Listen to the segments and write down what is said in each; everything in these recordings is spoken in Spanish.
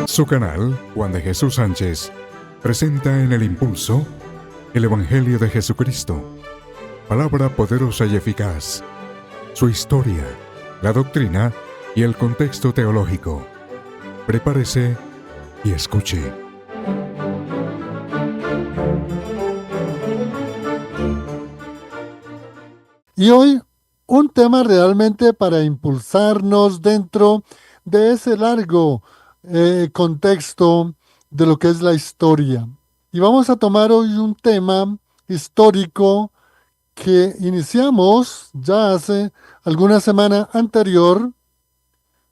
Su canal, Juan de Jesús Sánchez, presenta en El Impulso el Evangelio de Jesucristo, palabra poderosa y eficaz, su historia, la doctrina y el contexto teológico. Prepárese y escuche. Y hoy un tema realmente para impulsarnos dentro de ese largo contexto de lo que es la historia. Y vamos a tomar hoy un tema histórico que iniciamos ya hace alguna semana anterior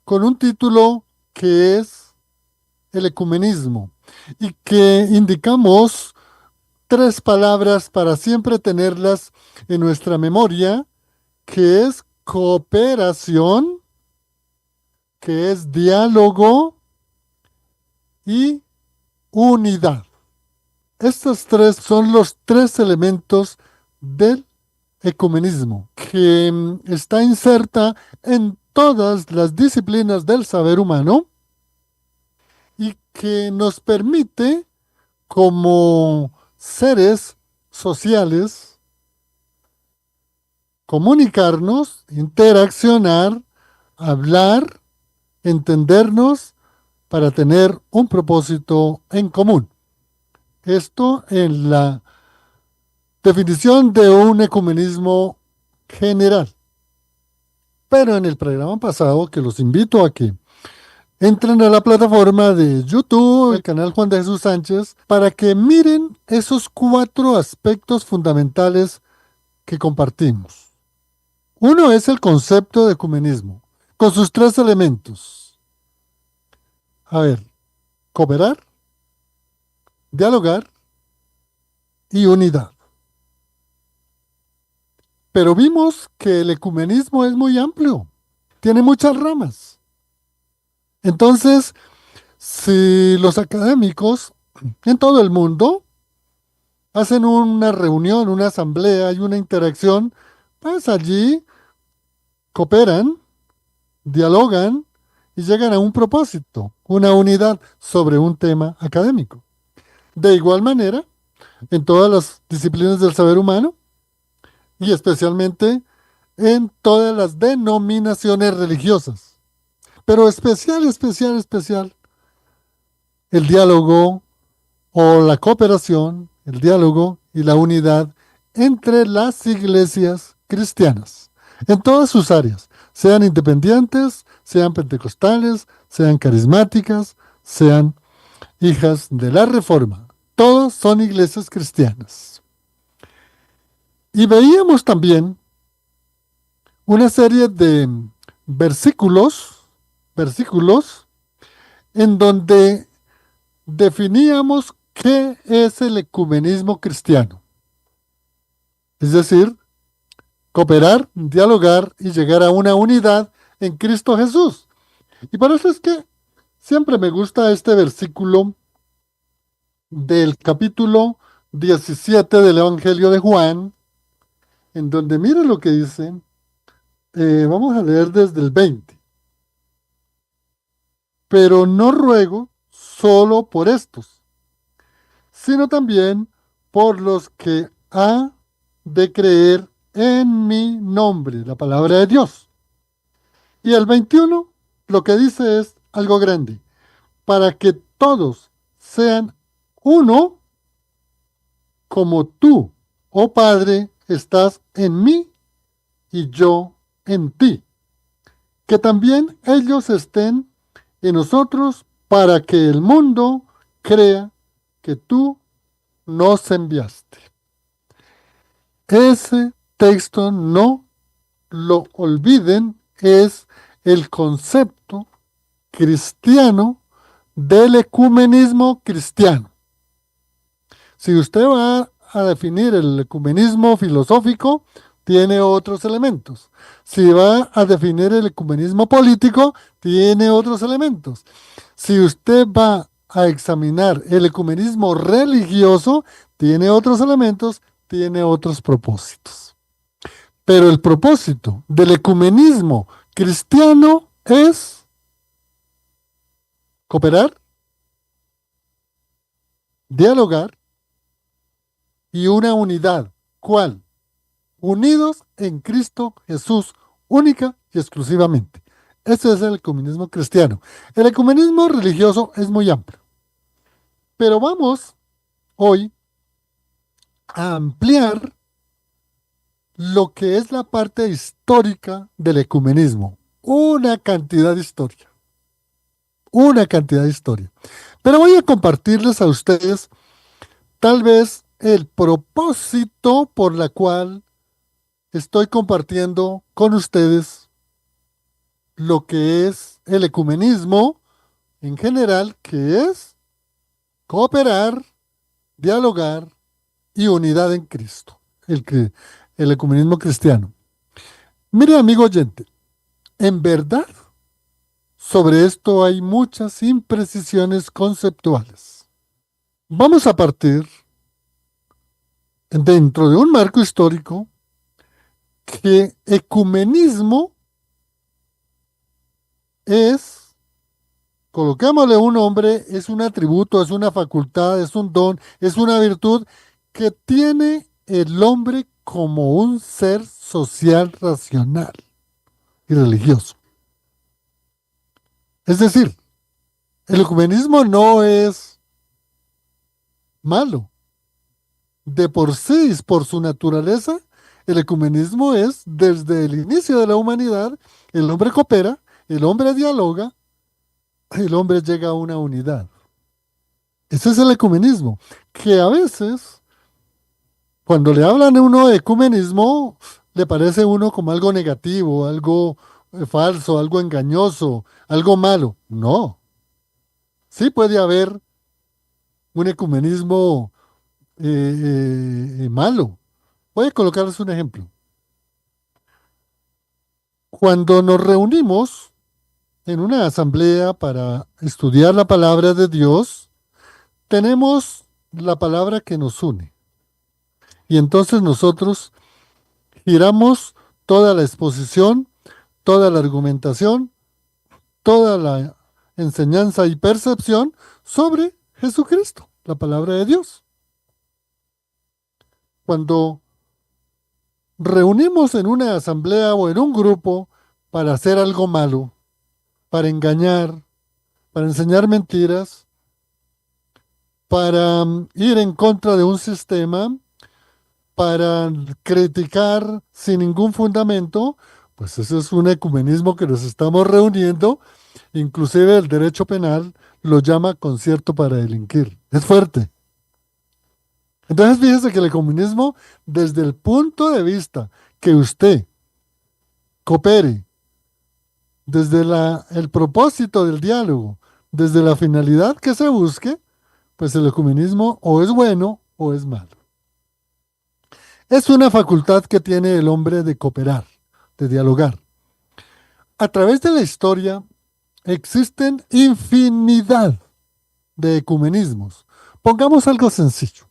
con un título que es el ecumenismo y que indicamos tres palabras para siempre tenerlas en nuestra memoria, que es cooperación, que es diálogo y unidad. Estos tres son los tres elementos del ecumenismo, que está inserta en todas las disciplinas del saber humano y que nos permite, como seres sociales, comunicarnos, interaccionar, hablar, entendernos para tener un propósito en común. Esto en la definición de un ecumenismo general. Pero en el programa pasado, que los invito a que entren a la plataforma de YouTube, el canal Juan de Jesús Sánchez, para que miren esos cuatro aspectos fundamentales que compartimos. Uno es el concepto de ecumenismo, con sus tres elementos. A ver, cooperar, dialogar y unidad. Pero vimos que el ecumenismo es muy amplio, tiene muchas ramas. Entonces, si los académicos en todo el mundo hacen una reunión, una asamblea y una interacción, pues allí cooperan, dialogan y llegan a un propósito, una unidad sobre un tema académico. De igual manera, en todas las disciplinas del saber humano y especialmente en todas las denominaciones religiosas. Pero especial, el diálogo o la cooperación, el diálogo y la unidad entre las iglesias cristianas, en todas sus áreas, sean independientes, sean pentecostales, sean carismáticas, sean hijas de la Reforma. Todos son iglesias cristianas. Y veíamos también una serie de versículos en donde definíamos qué es el ecumenismo cristiano. Es decir, cooperar, dialogar y llegar a una unidad en Cristo Jesús. Y por eso es que siempre me gusta este versículo del capítulo 17 del Evangelio de Juan, en donde mire lo que dice. Vamos a leer desde el 20. Pero no ruego solo por estos, sino también por los que ha de creer en mi nombre, la palabra de Dios. Y el 21 lo que dice es algo grande, para que todos sean uno, como tú, oh Padre, estás en mí y yo en ti. Que también ellos estén en nosotros para que el mundo crea que tú nos enviaste. Ese texto, no lo olviden, es el concepto cristiano del ecumenismo cristiano. Si usted va a definir el ecumenismo filosófico, tiene otros elementos. Si va a definir el ecumenismo político, tiene otros elementos. Si usted va a examinar el ecumenismo religioso, tiene otros elementos, tiene otros propósitos. Pero el propósito del ecumenismo cristiano es cooperar, dialogar y una unidad. ¿Cuál? Unidos en Cristo Jesús, única y exclusivamente. Ese es el ecumenismo cristiano. El ecumenismo religioso es muy amplio, pero vamos hoy a ampliar lo que es la parte histórica del ecumenismo. Una cantidad de historia. Una cantidad de historia. Pero voy a compartirles a ustedes tal vez el propósito por la cual estoy compartiendo con ustedes lo que es el ecumenismo en general, que es cooperar, dialogar y unidad en Cristo, el ecumenismo cristiano. Mire, amigo oyente, en verdad, sobre esto hay muchas imprecisiones conceptuales. Vamos a partir dentro de un marco histórico que ecumenismo es, colocémosle un nombre, es un atributo, es una facultad, es un don, es una virtud que tiene el hombre como un ser social racional y religioso. Es decir, el ecumenismo no es malo. De por sí, por su naturaleza, el ecumenismo es, desde el inicio de la humanidad, el hombre coopera, el hombre dialoga, el hombre llega a una unidad. Ese es el ecumenismo, que a veces, cuando le hablan a uno de ecumenismo, le parece a uno como algo negativo, algo falso, algo engañoso, algo malo. No, sí puede haber un ecumenismo malo. Voy a colocarles un ejemplo. Cuando nos reunimos en una asamblea para estudiar la palabra de Dios, tenemos la palabra que nos une. Y entonces nosotros giramos toda la exposición, toda la argumentación, toda la enseñanza y percepción sobre Jesucristo, la palabra de Dios. Cuando reunimos en una asamblea o en un grupo para hacer algo malo, para engañar, para enseñar mentiras, para ir en contra de un sistema, para criticar sin ningún fundamento, pues ese es un ecumenismo que nos estamos reuniendo. Inclusive el derecho penal lo llama concierto para delinquir. Es fuerte. Entonces fíjese que el ecumenismo, desde el punto de vista que usted coopere, desde el propósito del diálogo, desde la finalidad que se busque, pues el ecumenismo o es bueno o es malo. Es una facultad que tiene el hombre de cooperar, de dialogar. A través de la historia existen infinidad de ecumenismos. Pongamos algo sencillo.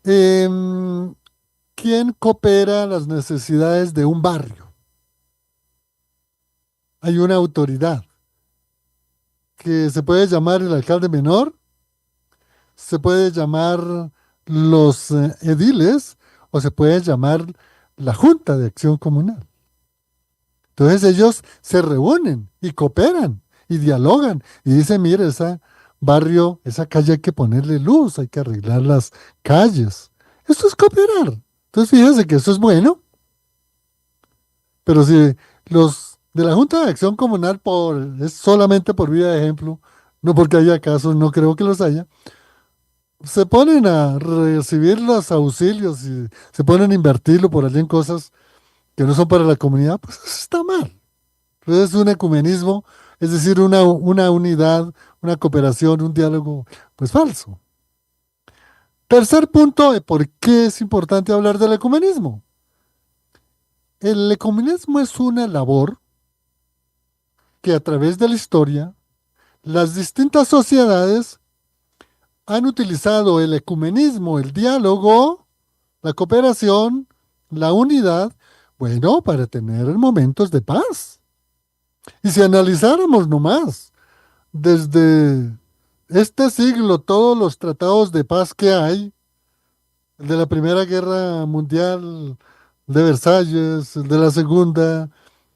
¿Quién coopera las necesidades de un barrio? Hay una autoridad que se puede llamar el alcalde menor, se puede llamar los ediles o se puede llamar la Junta de Acción Comunal. Entonces ellos se reúnen y cooperan y dialogan y dicen, mire, ese barrio, esa calle hay que ponerle luz, hay que arreglar las calles. Esto es cooperar. Entonces fíjense que eso es bueno. Pero si los de la Junta de Acción Comunal es solamente por vía de ejemplo, no porque haya casos, no creo que los haya, se ponen a recibir los auxilios y se ponen a invertirlo por allí en cosas que no son para la comunidad, pues eso está mal. Entonces es un ecumenismo, es decir, una unidad, una cooperación, un diálogo, pues falso. Tercer punto de por qué es importante hablar del ecumenismo. El ecumenismo es una labor que a través de la historia, las distintas sociedades han utilizado el ecumenismo, el diálogo, la cooperación, la unidad, bueno, para tener momentos de paz. Y si analizáramos nomás, desde este siglo, todos los tratados de paz que hay, el de la Primera Guerra Mundial, el de Versalles, el de la Segunda,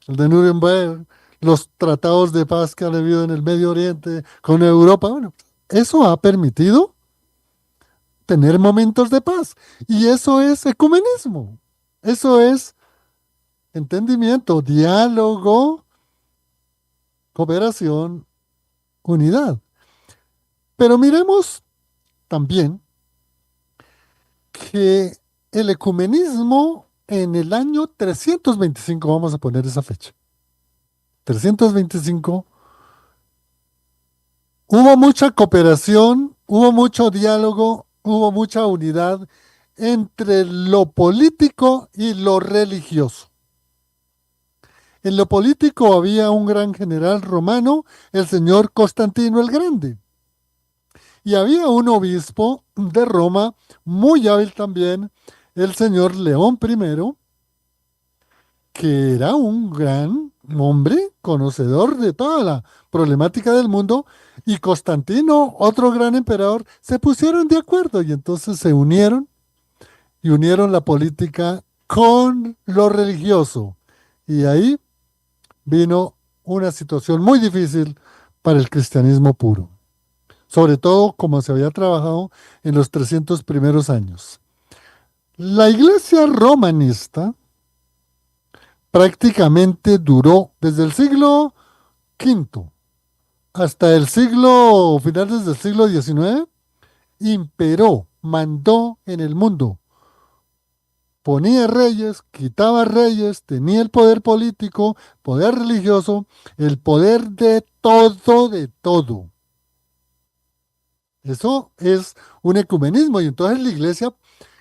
el de Nuremberg, los tratados de paz que han habido en el Medio Oriente, con Europa, bueno, eso ha permitido tener momentos de paz. Y eso es ecumenismo. Eso es entendimiento, diálogo, cooperación, unidad. Pero miremos también que el ecumenismo en el año 325, vamos a poner esa fecha, 325, hubo mucha cooperación, hubo mucho diálogo, hubo mucha unidad entre lo político y lo religioso. En lo político había un gran general romano, el señor Constantino el Grande. Y había un obispo de Roma, muy hábil también, el señor León I, que era un gran hombre, conocedor de toda la problemática del mundo, y Constantino, otro gran emperador, se pusieron de acuerdo y entonces se unieron y unieron la política con lo religioso. Y ahí vino una situación muy difícil para el cristianismo puro, sobre todo como se había trabajado en los 300 primeros años. La iglesia romanista prácticamente duró desde el siglo V hasta el siglo, finales del siglo XIX, imperó, mandó en el mundo. Ponía reyes, quitaba reyes, tenía el poder político, poder religioso, el poder de todo, de todo. Eso es un ecumenismo y entonces la Iglesia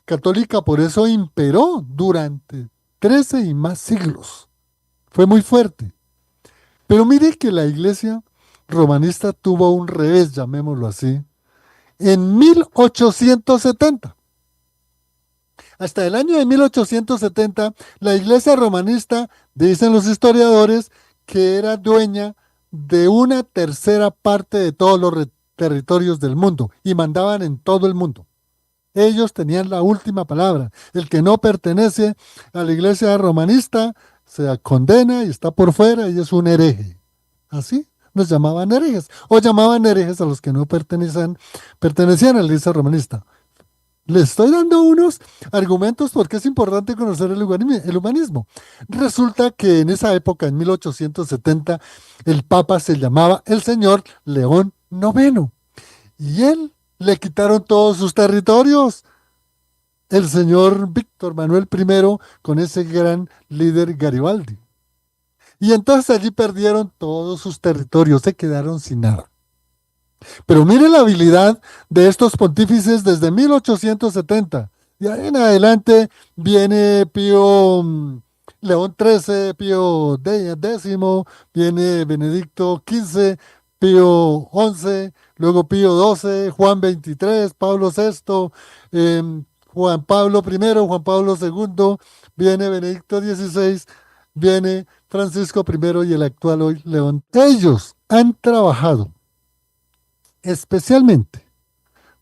Católica por eso imperó durante 13 y más siglos. Fue muy fuerte. Pero mire que la Iglesia romanista tuvo un revés, llamémoslo así, en 1870. Hasta el año de 1870, la Iglesia romanista, dicen los historiadores, que era dueña de una tercera parte de todos los territorios del mundo y mandaban en todo el mundo. Ellos tenían la última palabra. El que no pertenece a la iglesia romanista se condena y está por fuera y es un hereje. Así nos llamaban herejes. O llamaban herejes a los que no pertenecían a la iglesia romanista. Les estoy dando unos argumentos porque es importante conocer el humanismo. Resulta que en esa época, en 1870, el Papa se llamaba el señor León IX. Y él le quitaron todos sus territorios. El señor Víctor Manuel I con ese gran líder Garibaldi. Y entonces allí perdieron todos sus territorios, se quedaron sin nada. Pero mire la habilidad de estos pontífices desde 1870. Y ahí en adelante viene Pío León XIII, Pío X, viene Benedicto XV, Pío XI, luego Pío XII, Juan XXIII, Pablo VI, Juan Pablo I, Juan Pablo II, viene Benedicto XVI, viene Francisco I y el actual hoy León. Ellos han trabajado especialmente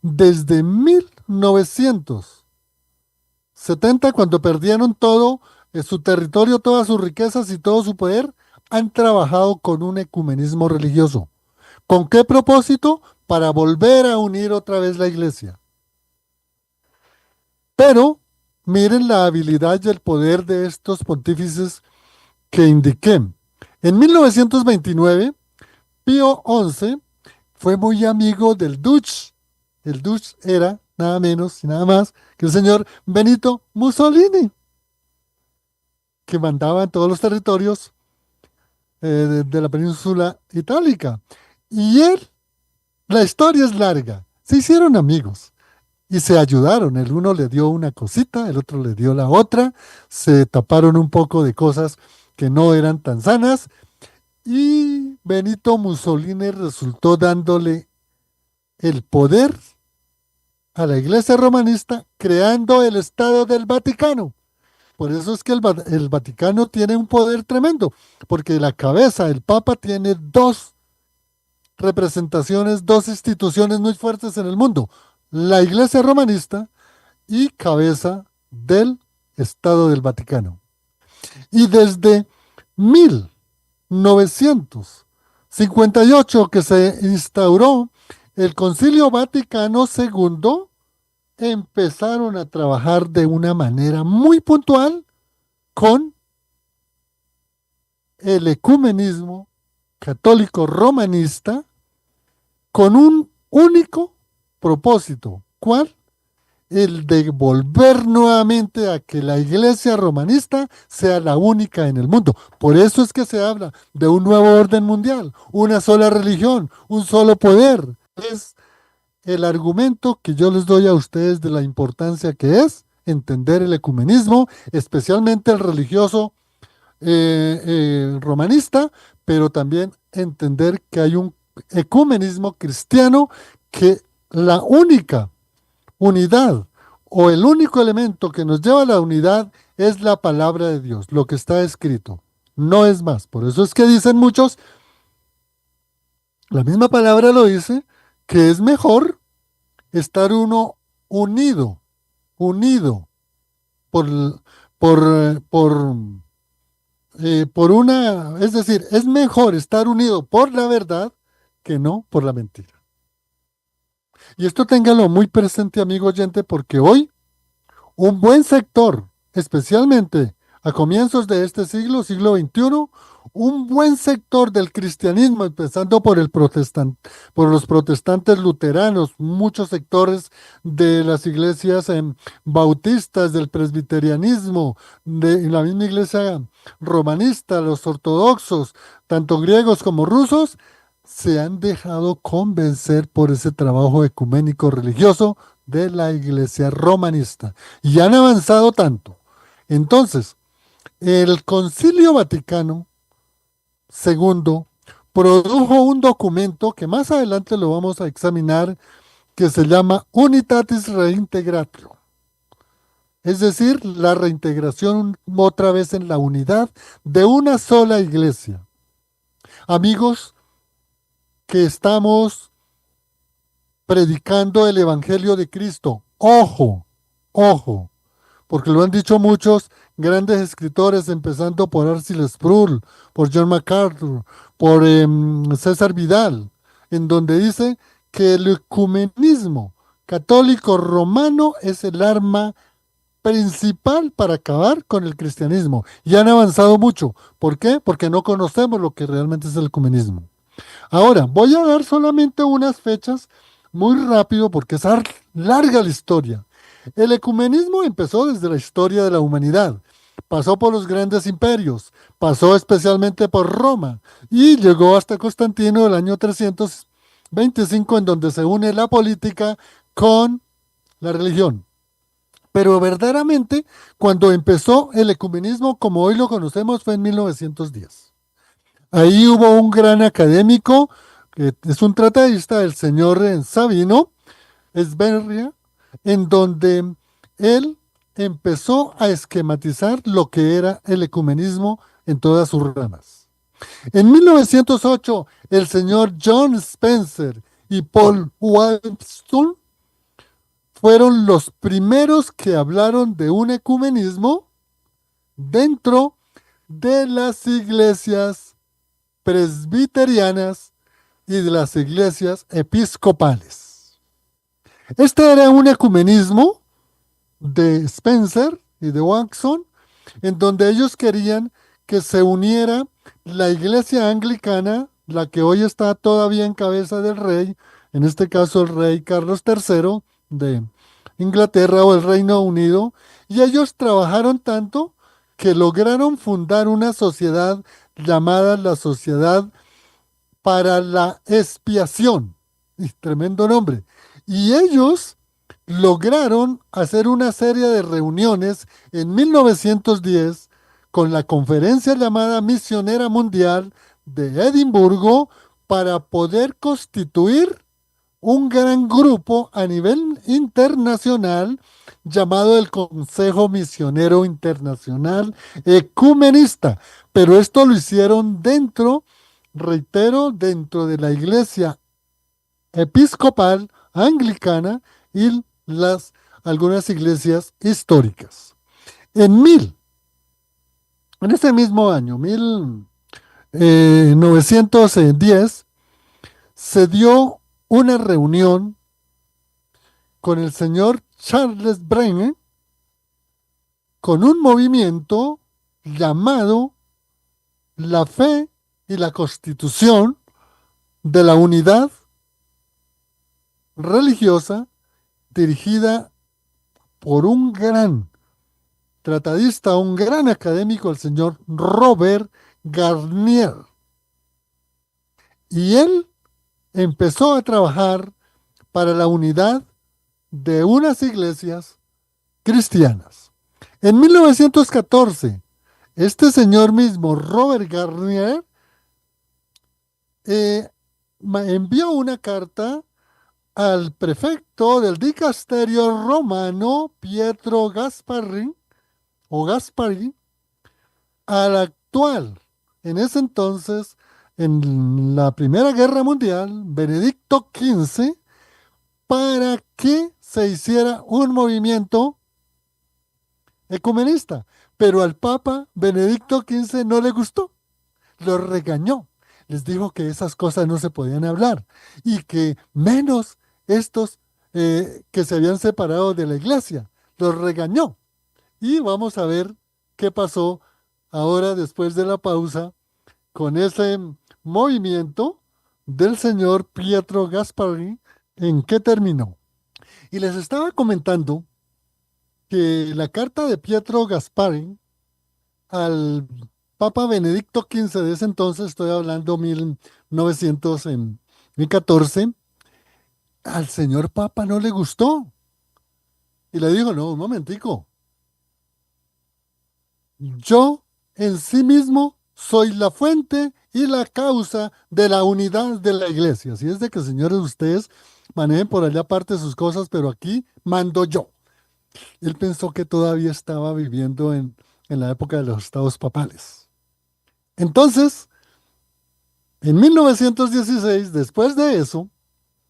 desde 1970, cuando perdieron todo, su territorio, todas sus riquezas y todo su poder, han trabajado con un ecumenismo religioso. ¿Con qué propósito? Para volver a unir otra vez la iglesia. Pero miren la habilidad y el poder de estos pontífices que indiqué. En 1929, Pío XI fue muy amigo del Duce. El Duce era nada menos y nada más que el señor Benito Mussolini, que mandaba en todos los territorios de la península itálica. Y él, la historia es larga, se hicieron amigos y se ayudaron. El uno le dio una cosita, el otro le dio la otra, se taparon un poco de cosas que no eran tan sanas y Benito Mussolini resultó dándole el poder a la iglesia romanista creando el Estado del Vaticano. Por eso es que el Vaticano tiene un poder tremendo, porque la cabeza, el Papa, tiene dos representaciones, dos instituciones muy fuertes en el mundo. La Iglesia Romanista y cabeza del Estado del Vaticano. Y desde 1958 que se instauró el Concilio Vaticano II, empezaron a trabajar de una manera muy puntual con el ecumenismo católico romanista con un único propósito. ¿Cuál? El de volver nuevamente a que la iglesia romanista sea la única en el mundo. Por eso es que se habla de un nuevo orden mundial, una sola religión, un solo poder. Es el argumento que yo les doy a ustedes de la importancia que es entender el ecumenismo, especialmente el religioso romanista, pero también entender que hay un ecumenismo cristiano, que la única unidad o el único elemento que nos lleva a la unidad es la palabra de Dios, lo que está escrito, no es más. Por eso es que dicen muchos, la misma palabra lo dice, que es mejor estar uno unido, unido por, por una, es decir, es mejor estar unido por la verdad que no por la mentira. Y esto téngalo muy presente, amigo oyente, porque hoy un buen sector, especialmente a comienzos de este siglo, siglo XXI, un buen sector del cristianismo, empezando por por los protestantes luteranos, muchos sectores de las iglesias bautistas, del presbiterianismo, de la misma iglesia romanista, los ortodoxos, tanto griegos como rusos, se han dejado convencer por ese trabajo ecuménico religioso de la iglesia romanista y han avanzado tanto. Entonces, el Concilio Vaticano II produjo un documento que más adelante lo vamos a examinar, que se llama Unitatis Reintegratio, es decir, la reintegración otra vez en la unidad de una sola iglesia. Amigos, que estamos predicando el Evangelio de Cristo, ojo, ojo, porque lo han dicho muchos grandes escritores, empezando por Arcila Sproul, por John MacArthur, por César Vidal, en donde dice que el ecumenismo católico romano es el arma principal para acabar con el cristianismo. Y han avanzado mucho. ¿Por qué? Porque no conocemos lo que realmente es el ecumenismo. Ahora, voy a dar solamente unas fechas muy rápido porque es larga la historia. El ecumenismo empezó desde la historia de la humanidad. Pasó por los grandes imperios, pasó especialmente por Roma y llegó hasta Constantino el año 325, en donde se une la política con la religión. Pero verdaderamente, cuando empezó el ecumenismo como hoy lo conocemos, fue en 1910. Ahí hubo un gran académico, que es un tratadista, el señor Sabino Esberria, en donde él empezó a esquematizar lo que era el ecumenismo en todas sus ramas. En 1908, el señor John Spencer y Paul Waddesdon fueron los primeros que hablaron de un ecumenismo dentro de las iglesias presbiterianas y de las iglesias episcopales. Este era un ecumenismo de Spencer y de Watson, en donde ellos querían que se uniera la iglesia anglicana, la que hoy está todavía en cabeza del rey, en este caso el rey Carlos III de Inglaterra o el Reino Unido, y ellos trabajaron tanto que lograron fundar una sociedad llamada la Sociedad para la Expiación. Y tremendo nombre. Y ellos lograron hacer una serie de reuniones en 1910 con la conferencia llamada Misionera Mundial de Edimburgo para poder constituir un gran grupo a nivel internacional llamado el Consejo Misionero Internacional Ecumenista, pero esto lo hicieron dentro, reitero, dentro de la Iglesia Episcopal Anglicana y algunas iglesias históricas. En mil, en ese mismo año, 1910, se dio una reunión con el señor Charles Brennan con un movimiento llamado la fe y la constitución de la unidad religiosa, dirigida por un gran tratadista, un gran académico, el señor Robert Garnier. Y él empezó a trabajar para la unidad de unas iglesias cristianas. En 1914, este señor mismo, Robert Garnier, eh, envió una carta al prefecto del dicasterio romano, Pietro Gasparri, al actual, en ese entonces, en la Primera Guerra Mundial, Benedicto XV, para que se hiciera un movimiento ecumenista. Pero al Papa Benedicto XV no le gustó, lo regañó, les dijo que esas cosas no se podían hablar y que menos estos que se habían separado de la iglesia, los regañó. Y vamos a ver qué pasó ahora después de la pausa con ese movimiento del señor Pietro Gasparri, en qué terminó. Y les estaba comentando que la carta de Pietro Gasparri al Papa Benedicto XV de ese entonces, estoy hablando 1914, al señor Papa no le gustó. Y le dijo, no, un momentico, yo en sí mismo soy la fuente y la causa de la unidad de la iglesia. Así es de que, señores, ustedes manejen por allá aparte sus cosas, pero aquí mando yo. Él pensó que todavía estaba viviendo en la época de los estados papales. Entonces, en 1916, después de eso,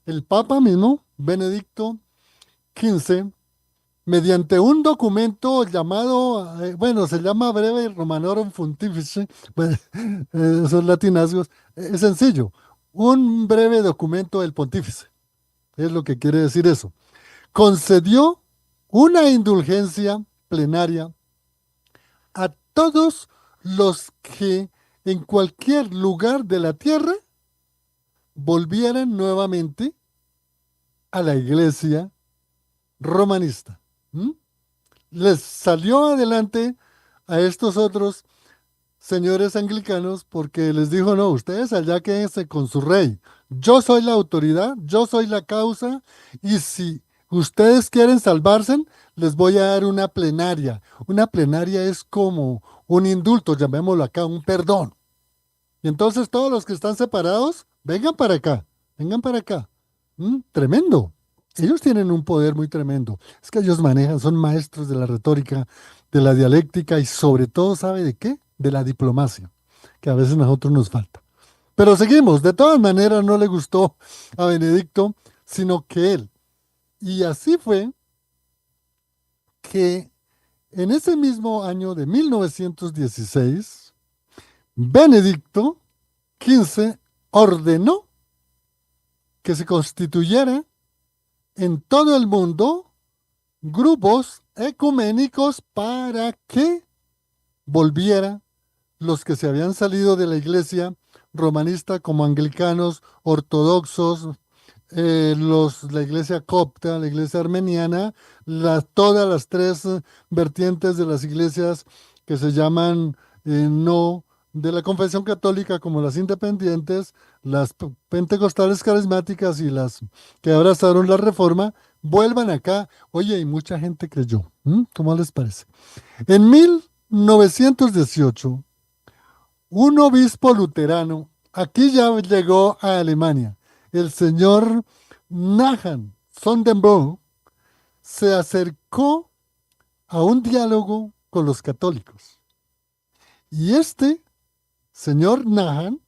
el Papa mismo, Benedicto XV, mediante un documento llamado, bueno, se llama Breve Romanorum Pontifice, bueno, esos latinazgos, es sencillo, un breve documento del pontífice, es lo que quiere decir eso. Concedió una indulgencia plenaria a todos los que en cualquier lugar de la tierra volvieran nuevamente a la iglesia romanista. ¿Mm? Les salió adelante a estos otros señores anglicanos porque les dijo, no, ustedes allá quédense con su rey. Yo soy la autoridad, yo soy la causa y si ustedes quieren salvarse, les voy a dar una plenaria. Una plenaria es como un indulto, llamémoslo acá, un perdón. Y entonces todos los que están separados, vengan para acá, vengan para acá. Tremendo. Ellos tienen un poder muy tremendo. Es que ellos manejan, son maestros de la retórica, de la dialéctica y sobre todo, ¿sabe de qué? De la diplomacia, que a veces a nosotros nos falta. Pero seguimos, de todas maneras no le gustó a Benedicto, sino que él. Y así fue que en ese mismo año de 1916, Benedicto XV ordenó que se constituyera en todo el mundo grupos ecuménicos para que volviera los que se habían salido de la iglesia romanista como anglicanos, ortodoxos, la iglesia copta, la iglesia armeniana, todas las tres vertientes de las iglesias que se llaman no de la confesión católica como las independientes, las pentecostales carismáticas y las que abrazaron la reforma, vuelvan acá. Oye, y mucha gente creyó. ¿Cómo les parece? En 1918, un obispo luterano, aquí ya llegó a Alemania, el señor Nahan Sonderbourg, se acercó convocó a un diálogo con los católicos. Y este señor Nahan,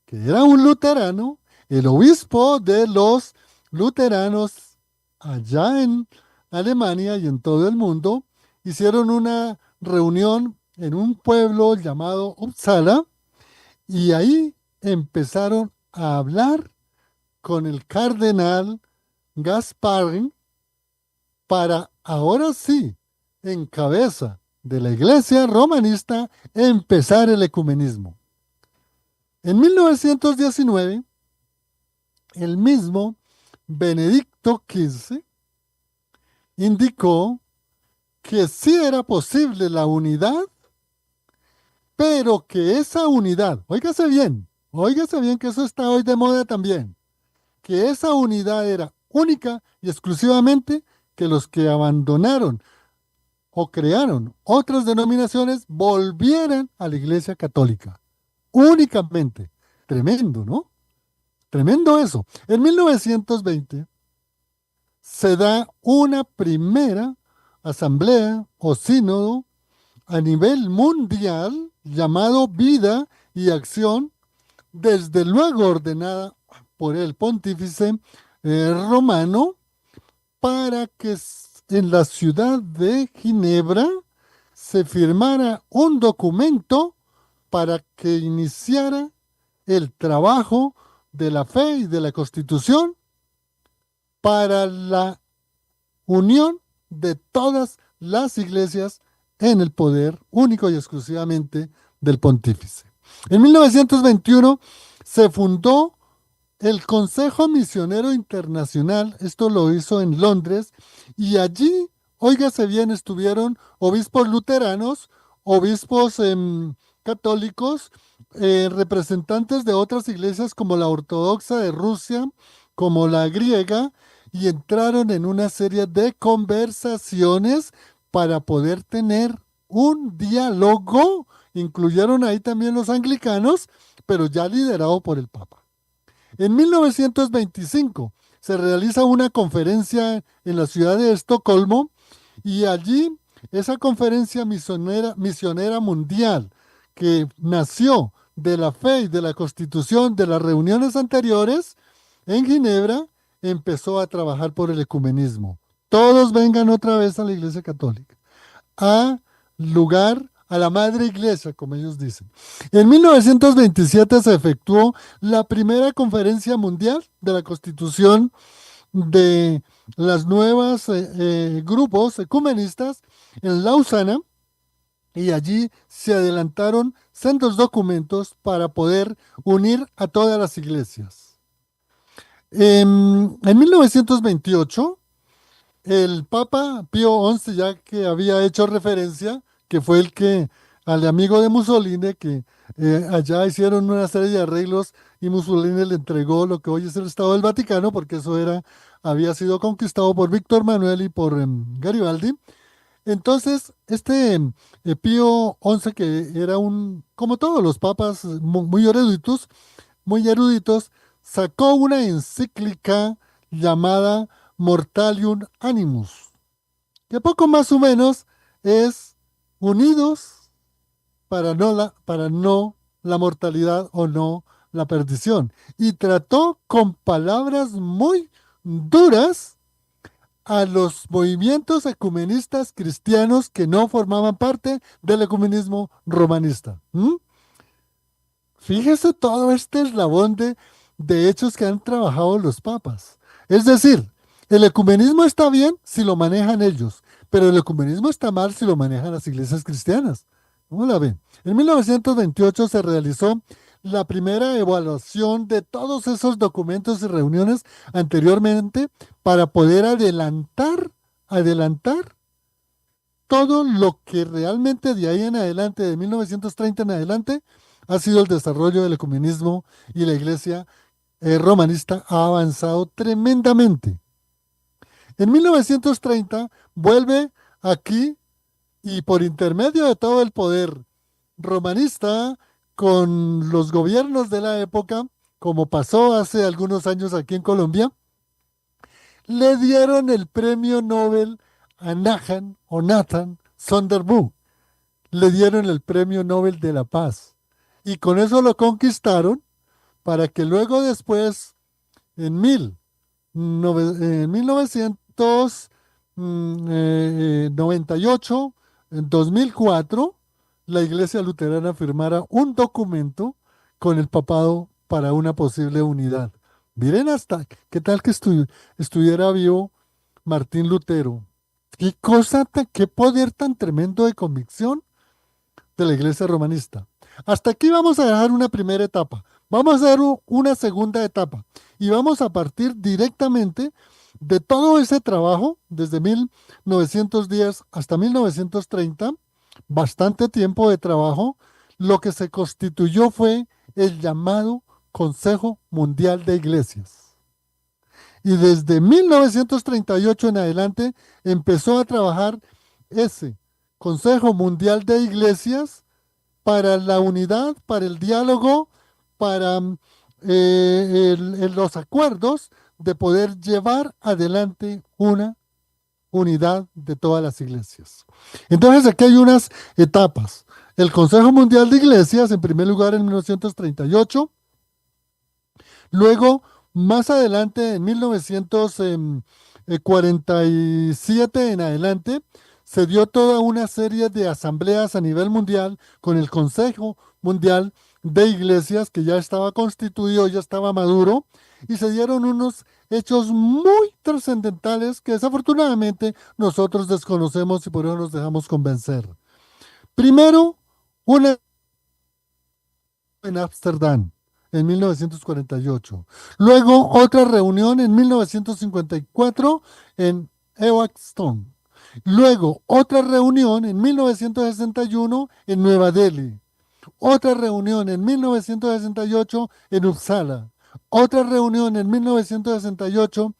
que era un luterano, el obispo de los luteranos allá en Alemania y en todo el mundo, hicieron una reunión en un pueblo llamado Uppsala y ahí empezaron a hablar con el cardenal Gasparín para ahora sí, en cabeza de la iglesia romanista, empezar el ecumenismo. En 1919, el mismo Benedicto XV indicó que sí era posible la unidad, pero que esa unidad, óigase bien que eso está hoy de moda también, que esa unidad era única y exclusivamente que los que abandonaron o crearon otras denominaciones volvieran a la Iglesia Católica. Únicamente. Tremendo, ¿no? Tremendo eso. En 1920 se da una primera asamblea o sínodo a nivel mundial llamado Vida y Acción, desde luego ordenada por el pontífice romano, para que en la ciudad de Ginebra se firmara un documento para que iniciara el trabajo de la fe y de la Constitución para la unión de todas las iglesias en el poder único y exclusivamente del pontífice. En 1921 se fundó el Consejo Misionero Internacional, esto lo hizo en Londres, y allí, óigase bien, estuvieron obispos luteranos, obispos católicos, representantes de otras iglesias como la ortodoxa de Rusia, como la griega, y entraron en una serie de conversaciones para poder tener un diálogo. Incluyeron ahí también los anglicanos, pero ya liderado por el Papa. En 1925 se realiza una conferencia en la ciudad de Estocolmo y allí esa conferencia misionera mundial que nació de la fe y de la constitución de las reuniones anteriores en Ginebra empezó a trabajar por el ecumenismo. Todos vengan otra vez a la Iglesia Católica, a lugar, a la madre iglesia, como ellos dicen. En 1927 se efectuó la primera conferencia mundial de la Constitución de las nuevas grupos ecumenistas en Lausana y allí se adelantaron sendos documentos para poder unir a todas las iglesias. En 1928, el Papa Pío XI, ya que había hecho referencia, que fue el que, al amigo de Mussolini, que allá hicieron una serie de arreglos y Mussolini le entregó lo que hoy es el Estado del Vaticano, porque eso había sido conquistado por Víctor Manuel y por Garibaldi. Entonces, Pío XI, que era como todos los papas, muy eruditos, sacó una encíclica llamada Mortalium Animus, que poco más o menos es unidos para no la mortalidad o no la perdición. Y trató con palabras muy duras a los movimientos ecumenistas cristianos que no formaban parte del ecumenismo romanista. Fíjese todo este eslabón de hechos que han trabajado los papas. Es decir, el ecumenismo está bien si lo manejan ellos, pero el ecumenismo está mal si lo manejan las iglesias cristianas. ¿Cómo la ven? En 1928 se realizó la primera evaluación de todos esos documentos y reuniones anteriormente para poder adelantar todo lo que realmente de ahí en adelante, de 1930 en adelante, ha sido el desarrollo del ecumenismo y la iglesia romanista ha avanzado tremendamente. En 1930 vuelve aquí y por intermedio de todo el poder romanista con los gobiernos de la época, como pasó hace algunos años aquí en Colombia, le dieron el premio Nobel a Nathan Sonderboom. Le dieron el Premio Nobel de la Paz. Y con eso lo conquistaron para que luego después, en, en 1998, en 2004, la Iglesia Luterana firmara un documento con el papado para una posible unidad. Miren hasta, ¿qué tal que estuviera vivo Martín Lutero? ¿Qué cosa, qué poder tan tremendo de convicción de la Iglesia romanista? Hasta aquí vamos a dejar una primera etapa. Vamos a dar una segunda etapa y vamos a partir directamente de todo ese trabajo desde 1910 hasta 1930, bastante tiempo de trabajo. Lo que se constituyó fue el llamado Consejo Mundial de Iglesias. Y desde 1938 en adelante empezó a trabajar ese Consejo Mundial de Iglesias para la unidad, para el diálogo, para los acuerdos de poder llevar adelante una unidad de todas las iglesias. Entonces aquí hay unas etapas. El Consejo Mundial de Iglesias, en primer lugar en 1938, luego más adelante en 1947 en adelante, se dio toda una serie de asambleas a nivel mundial con el Consejo Mundial de Iglesias, que ya estaba constituido, ya estaba maduro, y se dieron unos hechos muy trascendentales que desafortunadamente nosotros desconocemos y por eso nos dejamos convencer. Primero, una en Ámsterdam en 1948. Luego otra reunión en 1954 en Evanston. Luego otra reunión en 1961 en Nueva Delhi. Otra reunión en 1968 en Uppsala. Otra reunión en 1968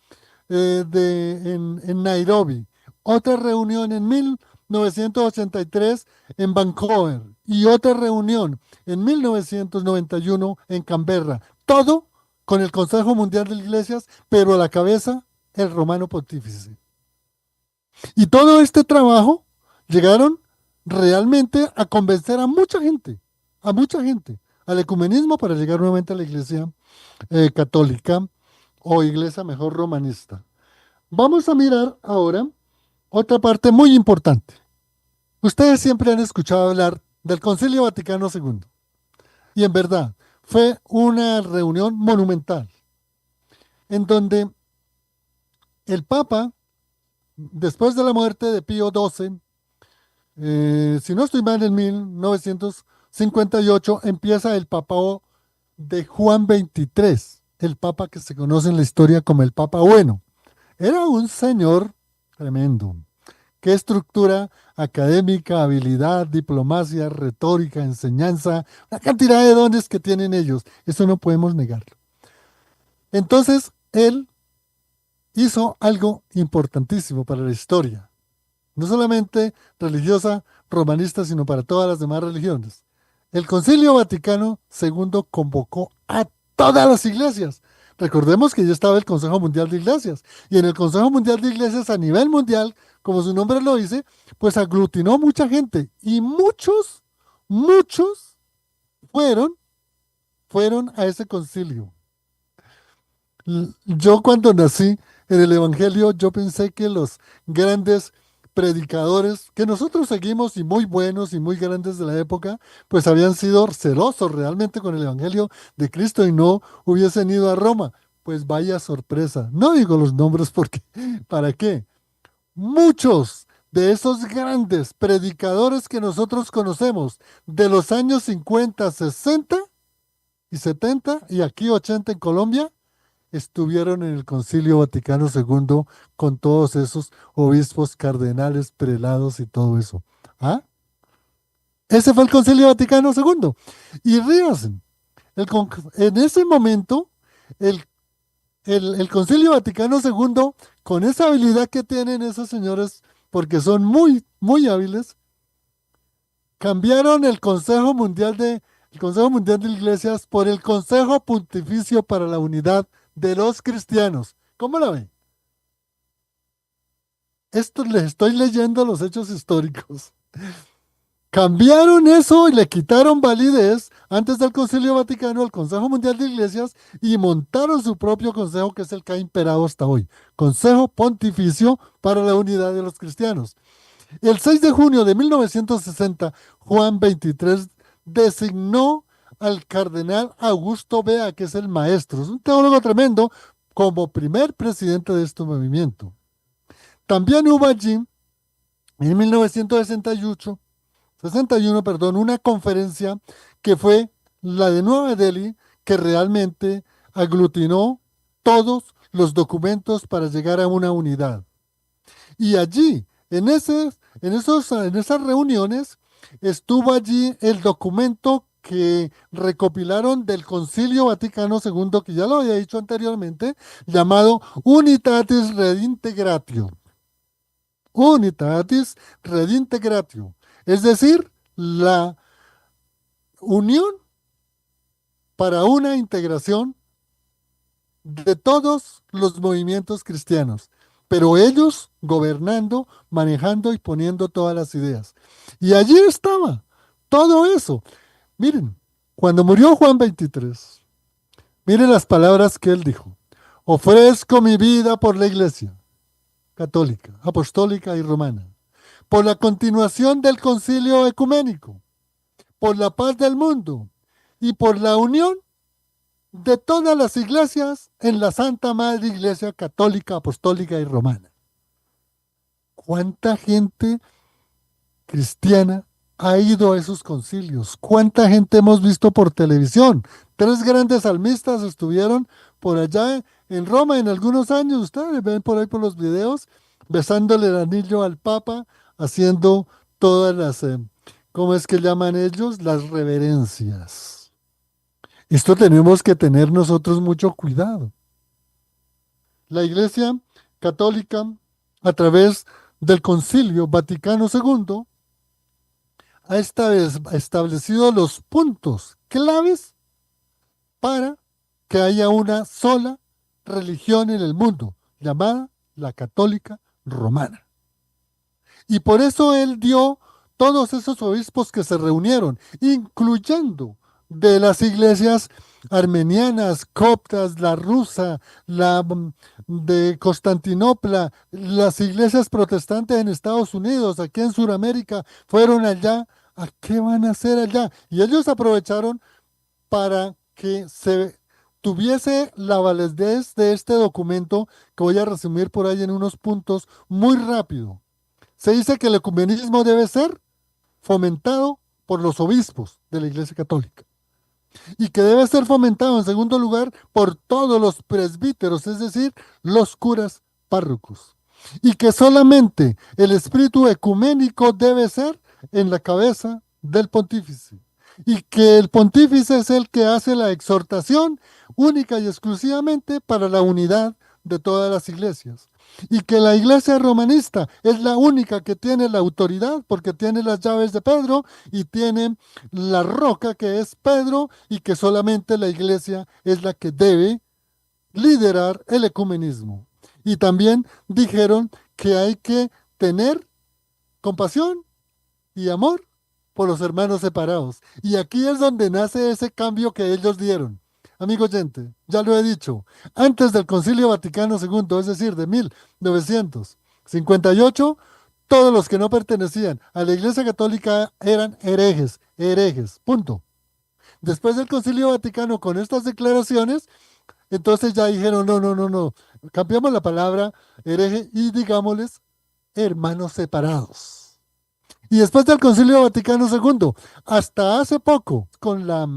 en Nairobi. Otra reunión en 1983 en Vancouver. Y otra reunión en 1991 en Canberra. Todo con el Consejo Mundial de Iglesias, pero a la cabeza el romano pontífice. Y todo este trabajo llegaron realmente a convencer a mucha gente, al ecumenismo para llegar nuevamente a la iglesia católica o iglesia mejor romanista. Vamos a mirar ahora otra parte muy importante. Ustedes siempre han escuchado hablar del Concilio Vaticano II y en verdad fue una reunión monumental en donde el Papa, después de la muerte de Pío XII, si no estoy mal, en 1958 empieza el papado de Juan XXIII, el papa que se conoce en la historia como el Papa Bueno. Era un señor tremendo. Qué estructura académica, habilidad, diplomacia, retórica, enseñanza, la cantidad de dones que tienen ellos. Eso no podemos negarlo. Entonces, él hizo algo importantísimo para la historia, no solamente religiosa romanista, sino para todas las demás religiones. El Concilio Vaticano II convocó a todas las iglesias. Recordemos que ya estaba el Consejo Mundial de Iglesias, y en el Consejo Mundial de Iglesias a nivel mundial, como su nombre lo dice, pues aglutinó mucha gente, y muchos fueron, fueron a ese concilio. Yo cuando nací en el Evangelio, yo pensé que los grandes predicadores que nosotros seguimos y muy buenos y muy grandes de la época, pues habían sido celosos realmente con el Evangelio de Cristo y no hubiesen ido a Roma. Pues vaya sorpresa. No digo los nombres porque, ¿para qué? Muchos de esos grandes predicadores que nosotros conocemos de los años 50, 60 y 70 y aquí 80 en Colombia, estuvieron en el Concilio Vaticano II con todos esos obispos, cardenales, prelados y todo eso. ¿Ah? Ese fue el Concilio Vaticano II. Y ríanse, en ese momento, el, el Concilio Vaticano II, con esa habilidad que tienen esos señores, porque son muy hábiles, cambiaron el Consejo Mundial de Iglesias por el Consejo Pontificio para la Unidad de los Cristianos. ¿Cómo la ven? Esto les estoy leyendo los hechos históricos. Cambiaron eso y le quitaron validez antes del Concilio Vaticano al Consejo Mundial de Iglesias y montaron su propio consejo que es el que ha imperado hasta hoy. Consejo Pontificio para la Unidad de los Cristianos. El 6 de junio de 1960, Juan XXIII designó al cardenal Augusto Bea, que es el maestro, es un teólogo tremendo, como primer presidente de este movimiento. También hubo allí, en 1968, 61, perdón, una conferencia que fue la de Nueva Delhi, que realmente aglutinó todos los documentos para llegar a una unidad. Y allí, en esas reuniones, estuvo allí el documento que recopilaron del Concilio Vaticano II, que ya lo había dicho anteriormente, llamado Unitatis Redintegratio. Unitatis Redintegratio. Es decir, la unión para una integración de todos los movimientos cristianos, pero ellos gobernando, manejando y poniendo todas las ideas. Y allí estaba todo eso. Miren, cuando murió Juan XXIII, miren las palabras que él dijo. Ofrezco mi vida por la Iglesia católica, apostólica y romana, por la continuación del concilio ecuménico, por la paz del mundo y por la unión de todas las iglesias en la Santa Madre Iglesia Católica, Apostólica y Romana. ¿Cuánta gente cristiana ha ido a esos concilios? ¿Cuánta gente hemos visto por televisión? Tres grandes salmistas estuvieron por allá en Roma en algunos años. Ustedes ven por ahí por los videos, besándole el anillo al Papa, haciendo todas las, ¿cómo es que llaman ellos? Las reverencias. Esto tenemos que tener nosotros mucho cuidado. La Iglesia Católica, a través del Concilio Vaticano II, ha establecido los puntos claves para que haya una sola religión en el mundo, llamada la católica romana. Y por eso él dio todos esos obispos que se reunieron, incluyendo de las iglesias armenianas, coptas, la rusa, la de Constantinopla, las iglesias protestantes en Estados Unidos, aquí en Sudamérica, fueron allá. ¿A qué van a hacer allá? Y ellos aprovecharon para que se tuviese la validez de este documento que voy a resumir por ahí en unos puntos muy rápido. Se dice que el ecumenismo debe ser fomentado por los obispos de la Iglesia Católica y que debe ser fomentado en segundo lugar por todos los presbíteros, es decir, los curas párrocos, y que solamente el espíritu ecuménico debe ser en la cabeza del pontífice y que el pontífice es el que hace la exhortación única y exclusivamente para la unidad de todas las iglesias. Y que la iglesia romanista es la única que tiene la autoridad porque tiene las llaves de Pedro y tiene la roca que es Pedro y que solamente la iglesia es la que debe liderar el ecumenismo. Y también dijeron que hay que tener compasión y amor por los hermanos separados. Y aquí es donde nace ese cambio que ellos dieron. Amigo oyente, ya lo he dicho, antes del Concilio Vaticano II, es decir, de 1958, todos los que no pertenecían a la Iglesia Católica eran herejes, herejes, punto. Después del Concilio Vaticano, con estas declaraciones, entonces ya dijeron, no, no, no, no, cambiamos la palabra hereje y digámosles hermanos separados. Y después del Concilio Vaticano II, hasta hace poco, con la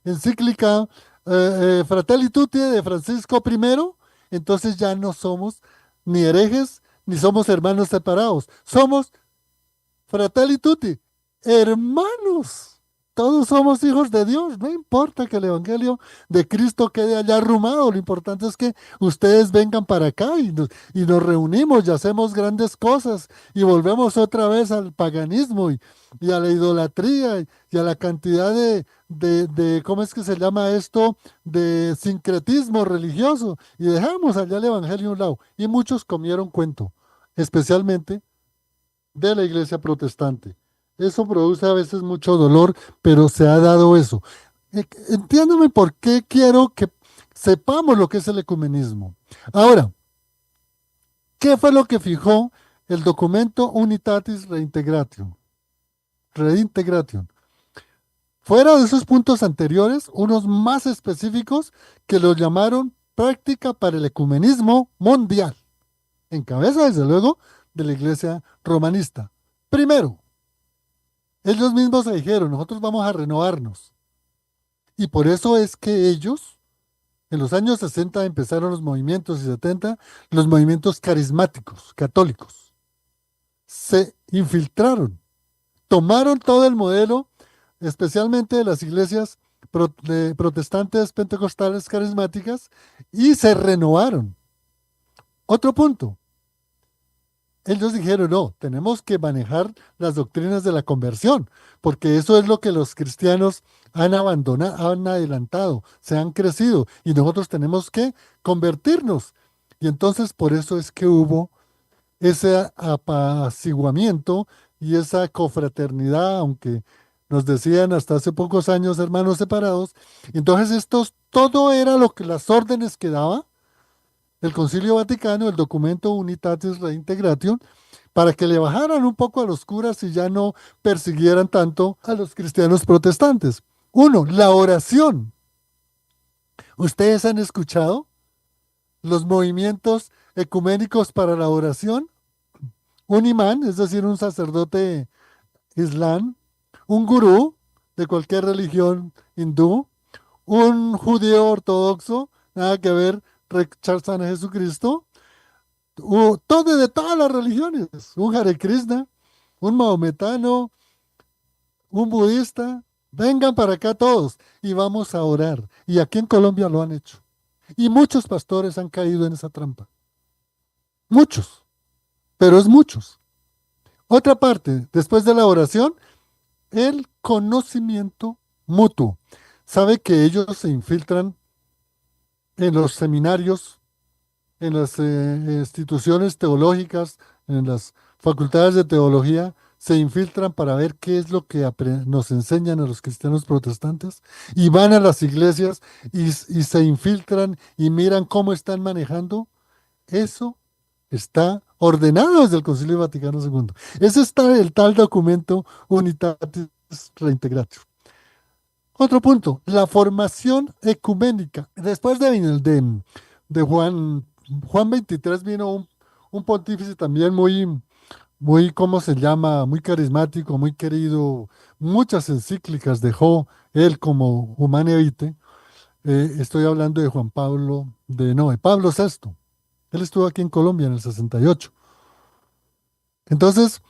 encíclica Fratelli Tutti de Francisco I, entonces ya no somos ni herejes ni somos hermanos separados, somos Fratelli Tutti, hermanos. Todos somos hijos de Dios, no importa que el Evangelio de Cristo quede allá arrumado, lo importante es que ustedes vengan para acá y nos reunimos y hacemos grandes cosas y volvemos otra vez al paganismo y a la idolatría y a la cantidad ¿cómo es que se llama esto? De sincretismo religioso y dejamos allá el Evangelio a un lado. Y muchos comieron cuento. especialmente de la iglesia protestante. Eso produce a veces mucho dolor, pero se ha dado eso. Entiéndame por qué quiero que sepamos lo que es el ecumenismo. Ahora, ¿qué fue lo que fijó el documento Unitatis Reintegratio? Reintegration. Fuera de esos puntos anteriores, unos más específicos que los llamaron práctica para el ecumenismo mundial, en cabeza, desde luego, de la iglesia romanista. Primero, ellos mismos se dijeron, nosotros vamos a renovarnos. Y por eso es que ellos, en los años 60 empezaron los movimientos y 70, los movimientos carismáticos, católicos. Se infiltraron, tomaron todo el modelo, especialmente de las iglesias protestantes, pentecostales, carismáticas, y se renovaron. Otro punto, ellos dijeron, no, tenemos que manejar las doctrinas de la conversión, porque eso es lo que los cristianos han abandonado, han adelantado, se han crecido, y nosotros tenemos que convertirnos. Y entonces por eso es que hubo ese apaciguamiento y esa confraternidad, aunque nos decían hasta hace pocos años hermanos separados. Entonces todo era lo que las órdenes que daba el Concilio Vaticano, el documento Unitatis Reintegration, para que le bajaran un poco a los curas y ya no persiguieran tanto a los cristianos protestantes. Uno, la oración. ¿Ustedes han escuchado los movimientos ecuménicos para la oración? Un imán, es decir, un sacerdote islam, un gurú de cualquier religión hindú, un judío ortodoxo, nada que ver, rechazan a Jesucristo, todo de todas las religiones, un Hare Krishna, un maometano, un budista, vengan para acá todos y vamos a orar. Y aquí en Colombia lo han hecho. Y muchos pastores han caído en esa trampa. Muchos, pero es muchos. Otra parte, después de la oración, el conocimiento mutuo. Sabe que ellos se infiltran en los seminarios, en las instituciones teológicas, en las facultades de teología, se infiltran para ver qué es lo que nos enseñan a los cristianos protestantes y van a las iglesias y se infiltran y miran cómo están manejando. Eso está ordenado desde el Concilio Vaticano II. Ese está el tal documento Unitatis Reintegratio. Otro punto, la formación ecuménica. Después de Juan 23 vino un pontífice también muy, ¿cómo se llama? Muy carismático, muy querido. Muchas encíclicas dejó él como Humane Vitae. Estoy hablando de Juan Pablo, de Pablo VI. Él estuvo aquí en Colombia en el 68. Entonces,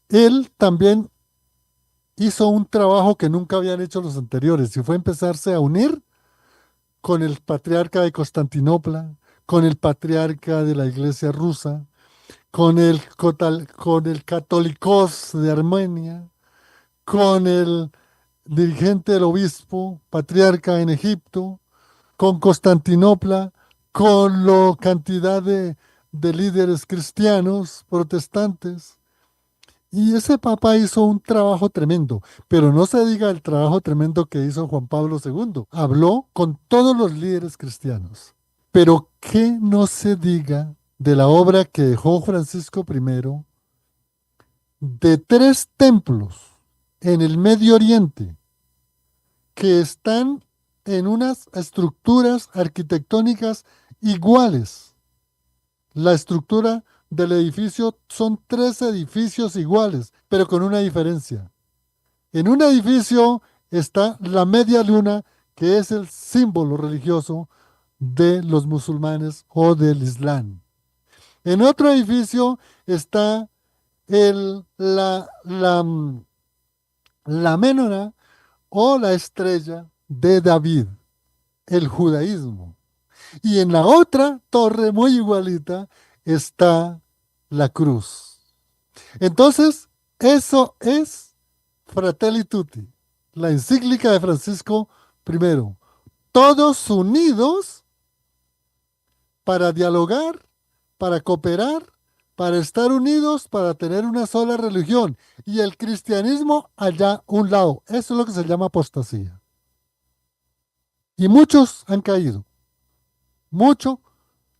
él también hizo un trabajo que nunca habían hecho los anteriores y fue empezarse a unir con el patriarca de Constantinopla, con el patriarca de la iglesia rusa, con el Catolicos de Armenia, con el dirigente del obispo, patriarca en Egipto, con Constantinopla, con la cantidad de líderes cristianos, protestantes. Y ese papa hizo un trabajo tremendo, pero no se diga el trabajo tremendo que hizo Juan Pablo II. Habló con todos los líderes cristianos. Pero que no se diga de la obra que dejó Francisco I de 3 templos en el Medio Oriente que están en unas estructuras arquitectónicas iguales. La estructura del edificio son 3 edificios iguales, pero con una diferencia. En un edificio está la media luna, que es el símbolo religioso de los musulmanes o del Islam. En otro edificio está la menorá o la estrella de David, el judaísmo. Y en la otra torre muy igualita está la cruz. Entonces, eso es Fratelli Tutti, la encíclica de Francisco I. Todos unidos para dialogar, para cooperar, para estar unidos, para tener una sola religión, y el cristianismo allá a un lado. Eso es lo que se llama apostasía. Y muchos han caído. Mucho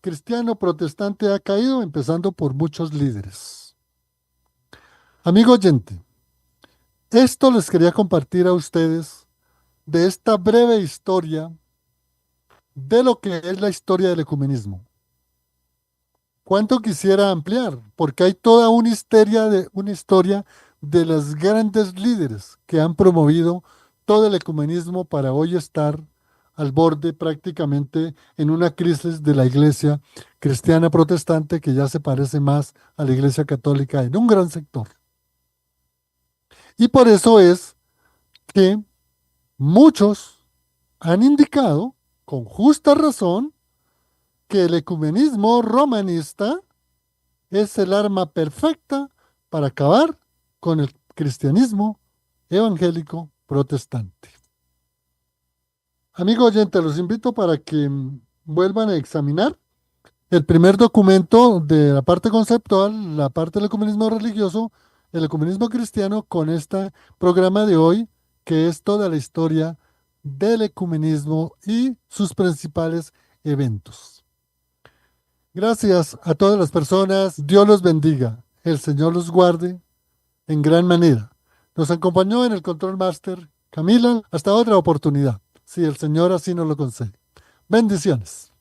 cristiano protestante ha caído, empezando por muchos líderes. Amigo oyente, esto les quería compartir a ustedes de esta breve historia de lo que es la historia del ecumenismo. ¿Cuánto quisiera ampliar? Porque hay toda una historia de los grandes líderes que han promovido todo el ecumenismo para hoy estar al borde prácticamente en una crisis de la iglesia cristiana protestante que ya se parece más a la iglesia católica en un gran sector. Y por eso es que muchos han indicado, con justa razón, que el ecumenismo romanista es el arma perfecta para acabar con el cristianismo evangélico protestante. Amigo oyente, los invito para que vuelvan a examinar el primer documento de la parte conceptual, la parte del ecumenismo religioso, el ecumenismo cristiano, con este programa de hoy, que es toda la historia del ecumenismo y sus principales eventos. Gracias a todas las personas. Dios los bendiga. El Señor los guarde en gran manera. Nos acompañó en el Control Master Camila. Hasta otra oportunidad, si el Señor así nos lo concede. Bendiciones.